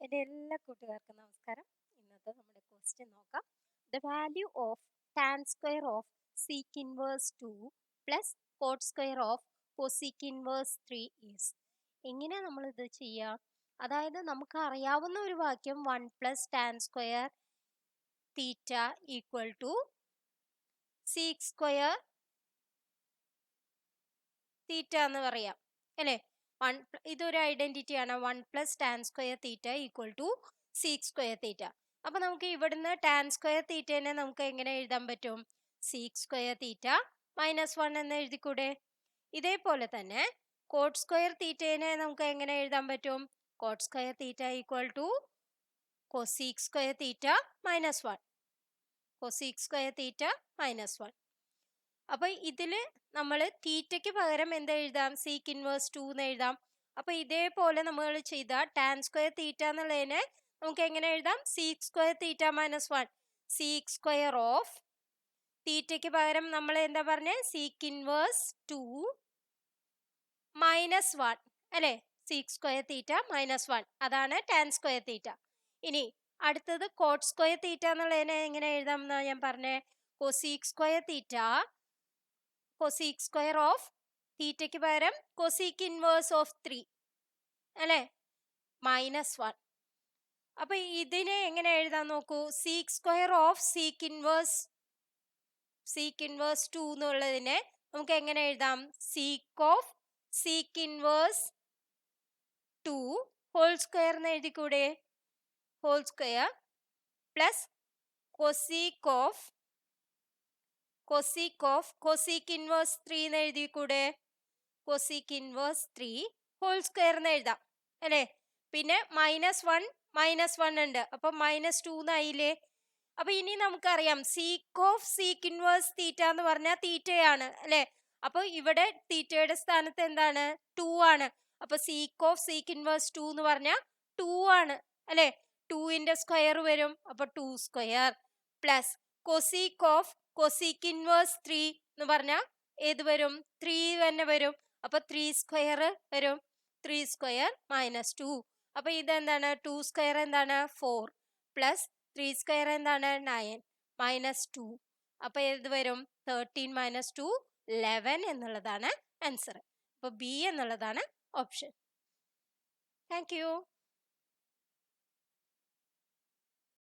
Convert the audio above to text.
എൻ്റെ എല്ലാ കൂട്ടുകാർക്കും നമസ്കാരം. ഇന്നത്തെ നമ്മുടെ ക്വസ്റ്റ്യൻ നോക്കാം. The value of tan square of sec inverse 2 plus coat square of cosec inverse 3 is. എങ്ങനെ നമ്മൾ ഇത് ചെയ്യാം? അതായത് നമുക്ക് അറിയാവുന്ന ഒരു വാക്യം 1 plus tan square theta equal to sec square theta എന്ന് പറയാം അല്ലേ? ഇതൊരു ഐഡന്റിറ്റി ആണ്. 1 plus tan square theta equal to sec square theta. അപ്പൊ നമുക്ക് ഇവിടുന്ന് ടാൻ സ്ക്വയർ തീറ്റനെ നമുക്ക് എങ്ങനെ എഴുതാൻ പറ്റും? സീക്ക് സ്ക്വയർ തീറ്റ -1 എന്ന് എഴുതിക്കൂടെ? ഇതേപോലെ തന്നെ കോട്ട് സ്ക്വയർ തീറ്റനെ നമുക്ക് എങ്ങനെ എഴുതാൻ പറ്റും? Coat square theta equal to cosec square theta -1. Cosec square theta -1. അപ്പൊ ഇതില് നമ്മൾ തീറ്റയ്ക്ക് പകരം എന്താ എഴുതാം? സീക്ക് ഇൻവേഴ്സ് 2 എന്ന് എഴുതാം. അപ്പൊ ഇതേപോലെ നമ്മൾ ചെയ്ത ടാൻ സ്ക്വയർ തീറ്റ എന്നുള്ളതിനെ നമുക്ക് എങ്ങനെ എഴുതാം? Sec square theta -1. Sec square of തീറ്റയ്ക്ക് പകരം നമ്മൾ എന്താ പറഞ്ഞേ? സീക്ക് ഇൻവേഴ്സ് 2 -1 അല്ലെ? സീക്ക് സ്ക്വയർ തീറ്റ -1 അതാണ് ടാൻ സ്ക്വയർ തീറ്റ. ഇനി അടുത്തത് കോട്ട് സ്ക്വയർ തീറ്റ എന്നുള്ളതിനെ എങ്ങനെ എഴുതാം എന്നാ ഞാൻ പറഞ്ഞേ? Cosec square theta cosec square of തീറ്റയ്ക്ക് പകരം കൊസീക്ക് ഇൻവേഴ്സ് ഓഫ് 3 അല്ലെ? -1. അപ്പൊ ഇതിനെ എങ്ങനെ എഴുതാൻ നോക്കൂ? Sec square of sec inverse 2 എന്നുള്ളതിനെ നമുക്ക് എങ്ങനെ എഴുതാം? Sec of sec inverse 2 whole square എന്ന് എഴുതിക്കൂടെ? Whole square plus cosec of cosec inverse 3 എന്ന് എഴുതിക്കൂടെ? കൊസീക്ക് ഇൻവേഴ്സ് 3 ഹോൾ സ്ക്വയർ എന്ന് എഴുതാം അല്ലെ? പിന്നെ -1 ഉണ്ട്, അപ്പൊ -2 എന്നായില്ലേ? അപ്പൊ ഇനി നമുക്കറിയാം സീക്ക് ഓഫ് സീക്ക് ഇൻവേഴ്സ് തീറ്റ എന്ന് പറഞ്ഞാൽ തീറ്റയാണ് അല്ലെ? അപ്പൊ ഇവിടെ തീറ്റയുടെ സ്ഥാനത്ത് എന്താണ്? 2 ആണ്. അപ്പൊ സീക്ക് ഓഫ് സീക്ക് ഇൻവേഴ്സ് 2 എന്ന് പറഞ്ഞാൽ 2 ആണ് അല്ലെ? 2ന്റെ സ്ക്വയർ വരും, അപ്പൊ 2 square plus cosec of cosec inverse 3 എന്ന് പറഞ്ഞാൽ ഏത് വരും? 3 തന്നെ വരും, അപ്പൊ 3 സ്ക്വയർ വരും. 3 സ്ക്വയർ -2. അപ്പൊ ഇതെന്താണ്? 2 സ്ക്വയർ എന്താണ്? 4 പ്ലസ് 3 സ്ക്വയർ എന്താണ്? 9 -2. അപ്പൊ ഏത് വരും? 13 - 2 11 എന്നുള്ളതാണ് ആൻസർ. അപ്പൊ ബി എന്നുള്ളതാണ് ഓപ്ഷൻ. Thank you.